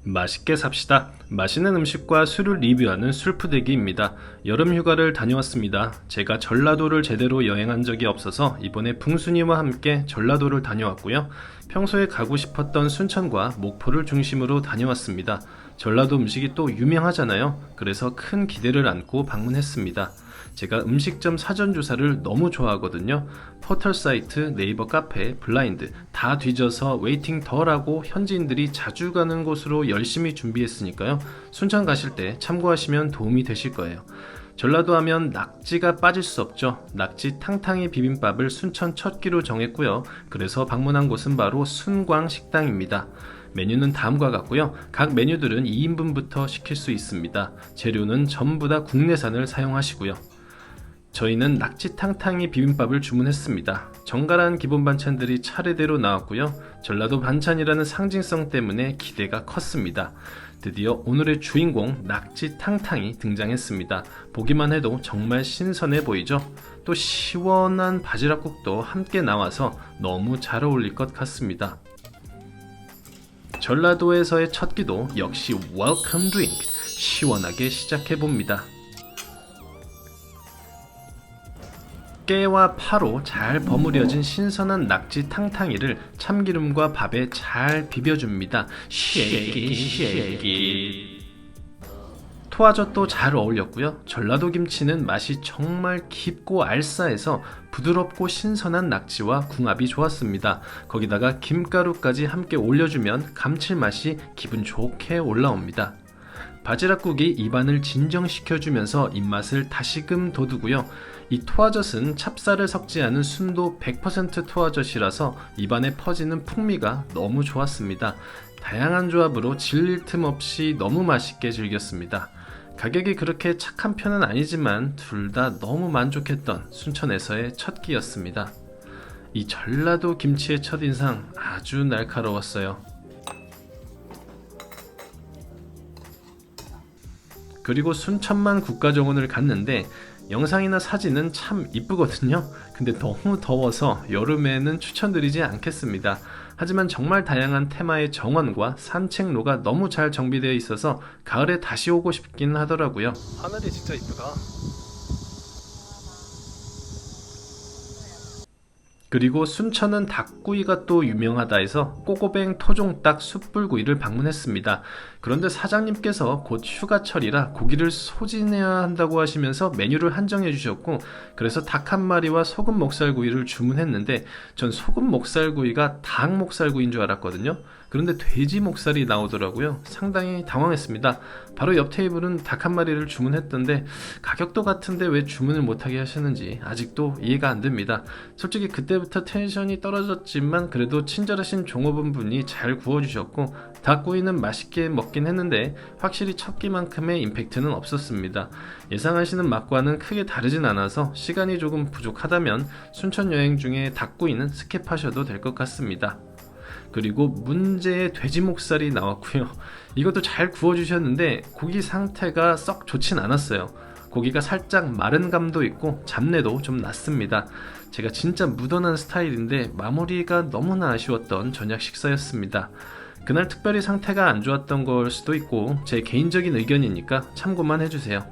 맛있게 삽시다. 맛있는 음식과 술을 리뷰하는 술푸대기입니다. 여름 휴가를 다녀왔습니다. 제가 전라도를 제대로 여행한 적이 없어서 이번에 풍순이와 함께 전라도를 다녀왔고요. 평소에 가고 싶었던 순천과 목포를 중심으로 다녀왔습니다. 전라도 음식이 또 유명하잖아요. 그래서 큰 기대를 안고 방문했습니다. 제가 음식점 사전조사를 너무 좋아하거든요. 포털 사이트, 네이버 카페, 블라인드 다 뒤져서 웨이팅 덜하고 현지인들이 자주 가는 곳으로 열심히 준비했으니까요. 순천 가실 때 참고하시면 도움이 되실 거예요. 전라도 하면 낙지가 빠질 수 없죠. 낙지 탕탕이 비빔밥을 순천 첫 끼로 정했고요. 그래서 방문한 곳은 바로 순광식당입니다. 메뉴는 다음과 같고요. 각 메뉴들은 2인분부터 시킬 수 있습니다. 재료는 전부 다 국내산을 사용하시고요. 저희는 낙지 탕탕이 비빔밥을 주문했습니다. 정갈한 기본 반찬들이 차례대로 나왔고요. 전라도 반찬이라는 상징성 때문에 기대가 컸습니다. 드디어 오늘의 주인공 낙지 탕탕이 등장했습니다. 보기만 해도 정말 신선해 보이죠? 또 시원한 바지락국도 함께 나와서 너무 잘 어울릴 것 같습니다. 전라도에서의 첫 끼도 역시 웰컴 드링크 시원하게 시작해봅니다. 깨와 파로 잘 버무려진 신선한 낙지 탕탕이를 참기름과 밥에 잘 비벼줍니다. 쉐기 토화젓도 잘 어울렸고요. 전라도 김치는 맛이 정말 깊고 알싸해서 부드럽고 신선한 낙지와 궁합이 좋았습니다. 거기다가 김가루까지 함께 올려주면 감칠맛이 기분 좋게 올라옵니다. 바지락국이 입안을 진정시켜주면서 입맛을 다시금 돋우고요. 이 토화젓은 찹쌀을 섞지 않은 순도 100% 토화젓이라서 입안에 퍼지는 풍미가 너무 좋았습니다. 다양한 조합으로 질릴 틈 없이 너무 맛있게 즐겼습니다. 가격이 그렇게 착한 편은 아니지만 둘 다 너무 만족했던 순천에서의 첫 끼였습니다. 이 전라도 김치의 첫인상 아주 날카로웠어요. 그리고 순천만 국가정원을 갔는데 영상이나 사진은 참 이쁘거든요. 근데 너무 더워서 여름에는 추천드리지 않겠습니다. 하지만 정말 다양한 테마의 정원과 산책로가 너무 잘 정비되어 있어서 가을에 다시 오고 싶긴 하더라고요. 하늘이 진짜 이쁘다. 그리고 순천은 닭구이가 또 유명하다 해서 꼬고뱅 토종닭 숯불구이를 방문했습니다. 그런데 사장님께서 곧 휴가철이라 고기를 소진해야 한다고 하시면서 메뉴를 한정해 주셨고, 그래서 닭 한 마리와 소금 목살구이를 주문했는데 전 소금 목살구이가 닭 목살구이인 줄 알았거든요. 그런데 돼지 목살이 나오더라고요. 상당히 당황했습니다. 바로 옆 테이블은 닭 한 마리를 주문했던데 가격도 같은데 왜 주문을 못하게 하셨는지 아직도 이해가 안 됩니다. 솔직히 그때부터 텐션이 떨어졌지만 그래도 친절하신 종업원분이 잘 구워주셨고 닭구이는 맛있게 먹긴 했는데 확실히 첫 끼만큼의 임팩트는 없었습니다. 예상하시는 맛과는 크게 다르진 않아서 시간이 조금 부족하다면 순천 여행 중에 닭구이는 스킵하셔도 될 것 같습니다. 그리고 문제의 돼지 목살이 나왔고요. 이것도 잘 구워주셨는데 고기 상태가 썩 좋진 않았어요. 고기가 살짝 마른 감도 있고 잡내도 좀 났습니다. 제가 진짜 묻어난 스타일인데 마무리가 너무나 아쉬웠던 저녁 식사였습니다. 그날 특별히 상태가 안 좋았던 걸 수도 있고 제 개인적인 의견이니까 참고만 해주세요.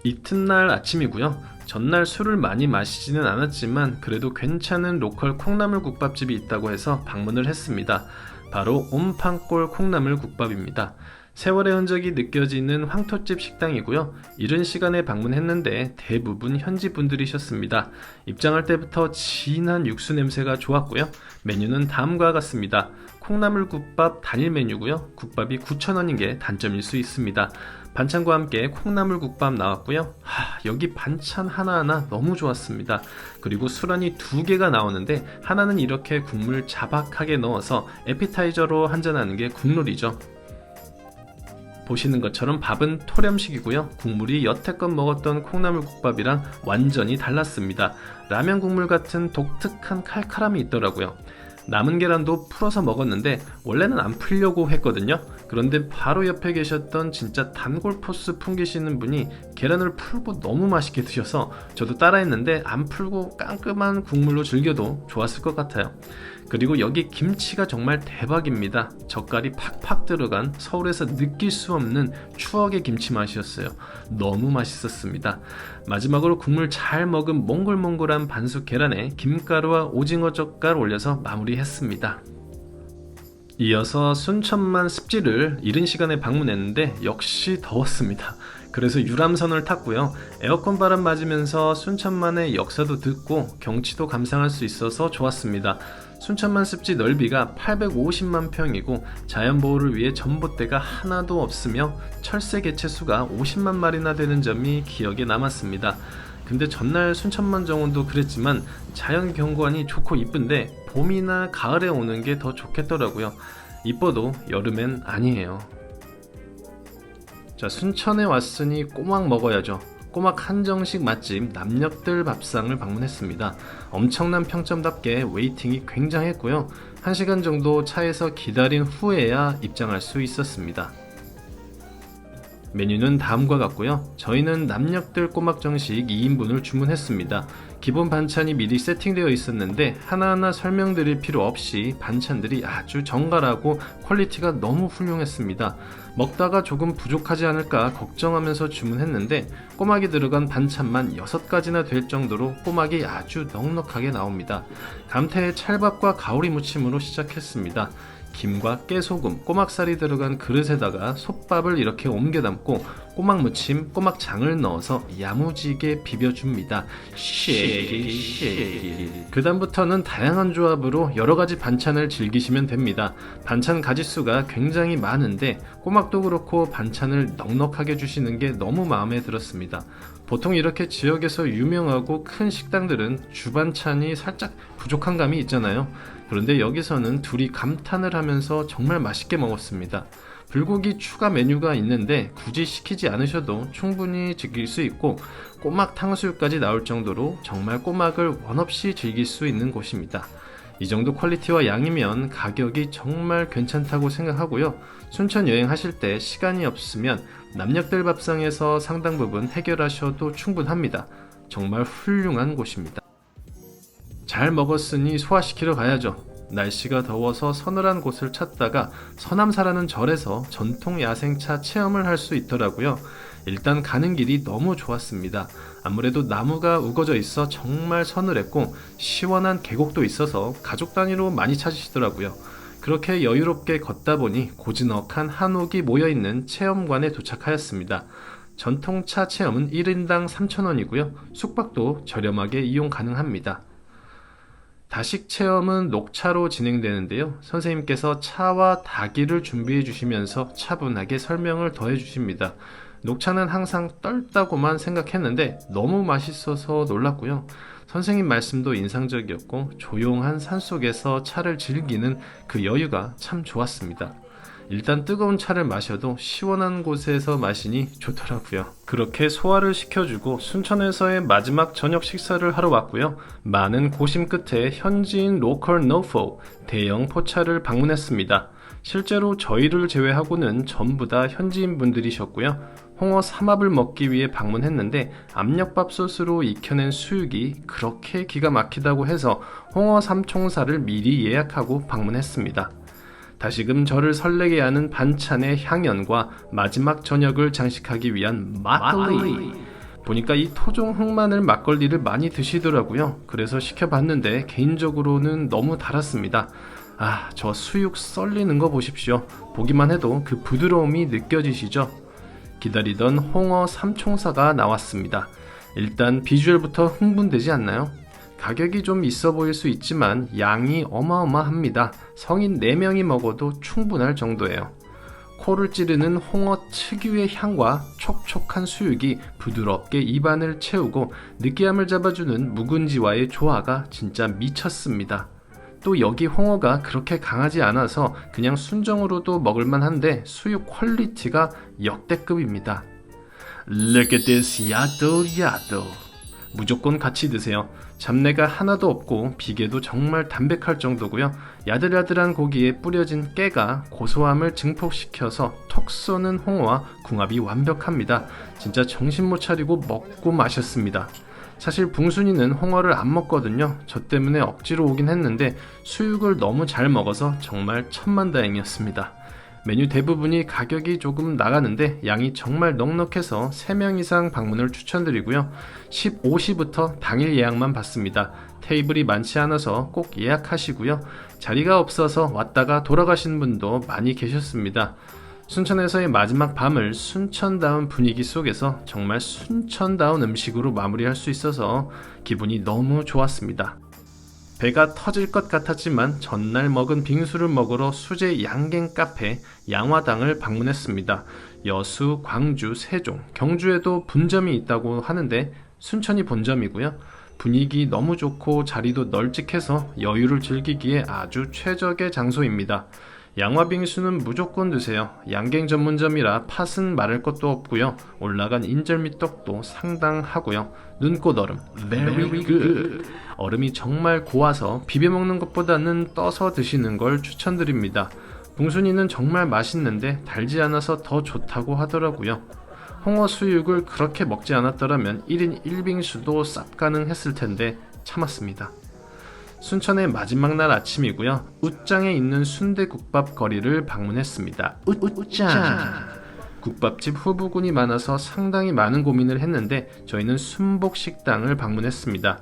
이튿날 아침이고요. 전날 술을 많이 마시지는 않았지만 그래도 괜찮은 로컬 콩나물 국밥집이 있다고 해서 방문을 했습니다. 바로 옴팡골 콩나물 국밥입니다. 세월의 흔적이 느껴지는 황토집 식당이고요. 이른 시간에 방문했는데 대부분 현지 분들이셨습니다. 입장할 때부터 진한 육수 냄새가 좋았고요. 메뉴는 다음과 같습니다. 콩나물 국밥 단일 메뉴고요. 국밥이 9,000원인 게 단점일 수 있습니다. 반찬과 함께 콩나물 국밥 나왔고요. 여기 반찬 하나하나 너무 좋았습니다. 그리고 술안이 2개가 나오는데 하나는 이렇게 국물 자박하게 넣어서 에피타이저로 한잔하는 게 국룰이죠. 보시는 것처럼 밥은 토렴식이고요. 국물이 여태껏 먹었던 콩나물 국밥이랑 완전히 달랐습니다. 라면 국물 같은 독특한 칼칼함이 있더라고요. 남은 계란도 풀어서 먹었는데 원래는 안 풀려고 했거든요. 그런데 바로 옆에 계셨던 진짜 단골 포스 풍기시는 분이 계란을 풀고 너무 맛있게 드셔서 저도 따라했는데 안 풀고 깔끔한 국물로 즐겨도 좋았을 것 같아요. 그리고 여기 김치가 정말 대박입니다. 젓갈이 팍팍 들어간 서울에서 느낄 수 없는 추억의 김치 맛이었어요. 너무 맛있었습니다. 마지막으로 국물 잘 먹은 몽글몽글한 반숙 계란에 김가루와 오징어 젓갈 올려서 마무리했습니다. 이어서 순천만 습지를 이른 시간에 방문했는데 역시 더웠습니다. 그래서 유람선을 탔고요. 에어컨 바람 맞으면서 순천만의 역사도 듣고 경치도 감상할 수 있어서 좋았습니다. 순천만 습지 넓이가 850만 평이고 자연보호를 위해 전봇대가 하나도 없으며 철새 개체수가 50만 마리나 되는 점이 기억에 남았습니다. 근데 전날 순천만 정원도 그랬지만 자연경관이 좋고 이쁜데 봄이나 가을에 오는 게 더 좋겠더라고요. 이뻐도 여름엔 아니에요. 자, 순천에 왔으니 꼬막 먹어야죠. 꼬막 한정식 맛집 남녘들 밥상을 방문했습니다. 엄청난 평점답게 웨이팅이 굉장했고요. 1시간 정도 차에서 기다린 후에야 입장할 수 있었습니다. 메뉴는 다음과 같고요. 저희는 남녘들 꼬막 정식 2인분을 주문했습니다. 기본 반찬이 미리 세팅되어 있었는데 하나하나 설명드릴 필요 없이 반찬들이 아주 정갈하고 퀄리티가 너무 훌륭했습니다. 먹다가 조금 부족하지 않을까 걱정하면서 주문했는데 꼬막이 들어간 반찬만 6가지나 될 정도로 꼬막이 아주 넉넉하게 나옵니다. 감태의 찰밥과 가오리 무침으로 시작했습니다. 김과 깨소금, 꼬막살이 들어간 그릇에다가 솥밥을 이렇게 옮겨 담고 꼬막 무침, 꼬막장을 넣어서 야무지게 비벼줍니다. 쉐기. 그 다음부터는 다양한 조합으로 여러가지 반찬을 즐기시면 됩니다. 반찬 가짓수가 굉장히 많은데 꼬막도 그렇고 반찬을 넉넉하게 주시는 게 너무 마음에 들었습니다. 보통 이렇게 지역에서 유명하고 큰 식당들은 주반찬이 살짝 부족한 감이 있잖아요. 그런데 여기서는 둘이 감탄을 하면서 정말 맛있게 먹었습니다. 불고기 추가 메뉴가 있는데 굳이 시키지 않으셔도 충분히 즐길 수 있고 꼬막 탕수육까지 나올 정도로 정말 꼬막을 원없이 즐길 수 있는 곳입니다. 이 정도 퀄리티와 양이면 가격이 정말 괜찮다고 생각하고요. 순천 여행하실 때 시간이 없으면 남녘들 밥상에서 상당 부분 해결하셔도 충분합니다. 정말 훌륭한 곳입니다. 잘 먹었으니 소화시키러 가야죠. 날씨가 더워서 서늘한 곳을 찾다가 서남사라는 절에서 전통 야생차 체험을 할 수 있더라고요. 일단 가는 길이 너무 좋았습니다. 아무래도 나무가 우거져 있어 정말 서늘했고 시원한 계곡도 있어서 가족 단위로 많이 찾으시더라고요. 그렇게 여유롭게 걷다 보니 고즈넉한 한옥이 모여있는 체험관에 도착하였습니다. 전통차 체험은 1인당 3,000원이고요. 숙박도 저렴하게 이용 가능합니다. 다식 체험은 녹차로 진행되는데요. 선생님께서 차와 닭이를 준비해 주시면서 차분하게 설명을 더해 주십니다. 녹차는 항상 떨다고만 생각했는데 너무 맛있어서 놀랐고요. 선생님 말씀도 인상적이었고 조용한 산속에서 차를 즐기는 그 여유가 참 좋았습니다. 일단 뜨거운 차를 마셔도 시원한 곳에서 마시니 좋더라고요. 그렇게 소화를 시켜주고 순천에서의 마지막 저녁 식사를 하러 왔고요. 많은 고심 끝에 현지인 로컬 노포 대형 포차를 방문했습니다. 실제로 저희를 제외하고는 전부 다 현지인 분들이셨고요. 홍어 삼합을 먹기 위해 방문했는데 압력밥솥으로 익혀낸 수육이 그렇게 기가 막히다고 해서 홍어 삼총사를 미리 예약하고 방문했습니다. 다시금 저를 설레게 하는 반찬의 향연과 마지막 저녁을 장식하기 위한 막걸리. 보니까 이 토종 흑마늘 막걸리를 많이 드시더라고요. 그래서 시켜봤는데 개인적으로는 너무 달았습니다. 아, 저 수육 썰리는 거 보십시오. 보기만 해도 그 부드러움이 느껴지시죠? 기다리던 홍어 삼총사가 나왔습니다. 일단 비주얼부터 흥분되지 않나요? 가격이 좀 있어 보일 수 있지만 양이 어마어마합니다. 성인 4명이 먹어도 충분할 정도예요. 코를 찌르는 홍어 특유의 향과 촉촉한 수육이 부드럽게 입안을 채우고 느끼함을 잡아주는 묵은지와의 조화가 진짜 미쳤습니다. 또 여기 홍어가 그렇게 강하지 않아서 그냥 순정으로도 먹을만 한데 수육 퀄리티가 역대급입니다. Look at this 야도 야도. 무조건 같이 드세요. 잡내가 하나도 없고 비계도 정말 담백할 정도고요. 야들야들한 고기에 뿌려진 깨가 고소함을 증폭시켜서 톡 쏘는 홍어와 궁합이 완벽합니다. 진짜 정신 못 차리고 먹고 마셨습니다. 사실 붕순이는 홍어를 안 먹거든요. 저 때문에 억지로 오긴 했는데 수육을 너무 잘 먹어서 정말 천만다행이었습니다. 메뉴 대부분이 가격이 조금 나가는데 양이 정말 넉넉해서 3명 이상 방문을 추천드리고요. 15시부터 당일 예약만 받습니다. 테이블이 많지 않아서 꼭 예약하시고요. 자리가 없어서 왔다가 돌아가신 분도 많이 계셨습니다. 순천에서의 마지막 밤을 순천다운 분위기 속에서 정말 순천다운 음식으로 마무리할 수 있어서 기분이 너무 좋았습니다. 배가 터질 것 같았지만 전날 먹은 빙수를 먹으러 수제 양갱 카페 양화당을 방문했습니다. 여수, 광주, 세종, 경주에도 분점이 있다고 하는데 순천이 본점이고요. 분위기 너무 좋고 자리도 널찍해서 여유를 즐기기에 아주 최적의 장소입니다. 양화빙수는 무조건 드세요. 양갱 전문점이라 팥은 말할 것도 없고요. 올라간 인절미떡도 상당하고요. 눈꽃 얼음, very good. 얼음이 정말 고와서 비벼 먹는 것보다는 떠서 드시는 걸 추천드립니다. 붕순이는 정말 맛있는데 달지 않아서 더 좋다고 하더라고요. 홍어 수육을 그렇게 먹지 않았더라면 1인 1빙수도 쌉 가능했을 텐데 참았습니다. 순천의 마지막 날 아침이고요. 웃장에 있는 순대국밥 거리를 방문했습니다. 웃장! 국밥집 후보군이 많아서 상당히 많은 고민을 했는데 저희는 순복식당을 방문했습니다.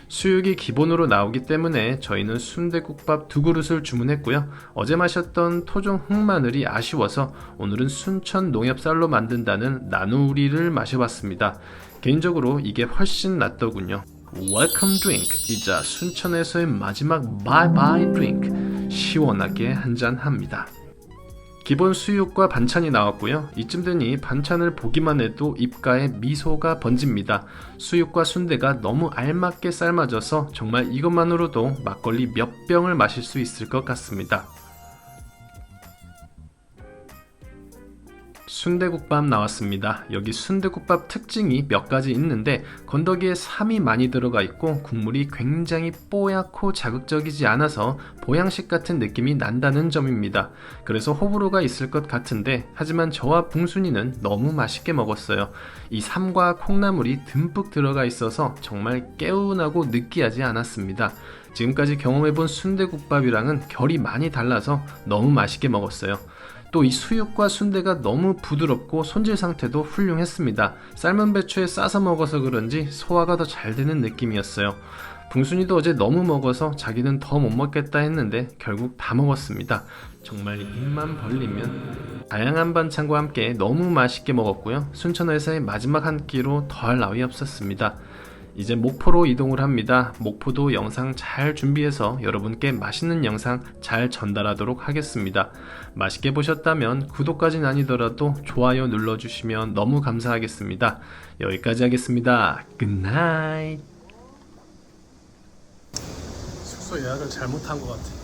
수육이 기본으로 나오기 때문에 저희는 순대국밥 2그릇을 주문했고요. 어제 마셨던 토종 흑마늘이 아쉬워서 오늘은 순천 농협쌀로 만든다는 나누리를 마셔봤습니다. 개인적으로 이게 훨씬 낫더군요. 웰컴 드링크 이자 순천에서의 마지막 바이바이 드링크 시원하게 한잔합니다. 기본 수육과 반찬이 나왔고요. 이쯤 되니 반찬을 보기만 해도 입가에 미소가 번집니다. 수육과 순대가 너무 알맞게 삶아져서 정말 이것만으로도 막걸리 몇 병을 마실 수 있을 것 같습니다. 순대국밥 나왔습니다. 여기 순대국밥 특징이 몇 가지 있는데 건더기에 삼이 많이 들어가 있고 국물이 굉장히 뽀얗고 자극적이지 않아서 보양식 같은 느낌이 난다는 점입니다. 그래서 호불호가 있을 것 같은데 하지만 저와 붕순이는 너무 맛있게 먹었어요. 이 삼과 콩나물이 듬뿍 들어가 있어서 정말 개운하고 느끼하지 않았습니다. 지금까지 경험해본 순대국밥이랑은 결이 많이 달라서 너무 맛있게 먹었어요. 또 이 수육과 순대가 너무 부드럽고 손질 상태도 훌륭했습니다. 삶은 배추에 싸서 먹어서 그런지 소화가 더 잘 되는 느낌이었어요. 붕순이도 어제 너무 먹어서 자기는 더 못 먹겠다 했는데 결국 다 먹었습니다. 정말 입만 벌리면 다양한 반찬과 함께 너무 맛있게 먹었고요. 순천에서의 마지막 한 끼로 더할 나위 없었습니다. 이제 목포로 이동을 합니다. 목포도 영상 잘 준비해서 여러분께 맛있는 영상 잘 전달하도록 하겠습니다. 맛있게 보셨다면 구독까지는 아니더라도 좋아요 눌러주시면 너무 감사하겠습니다. 여기까지 하겠습니다. 굿나잇. 숙소 예약을 잘못한 것 같아.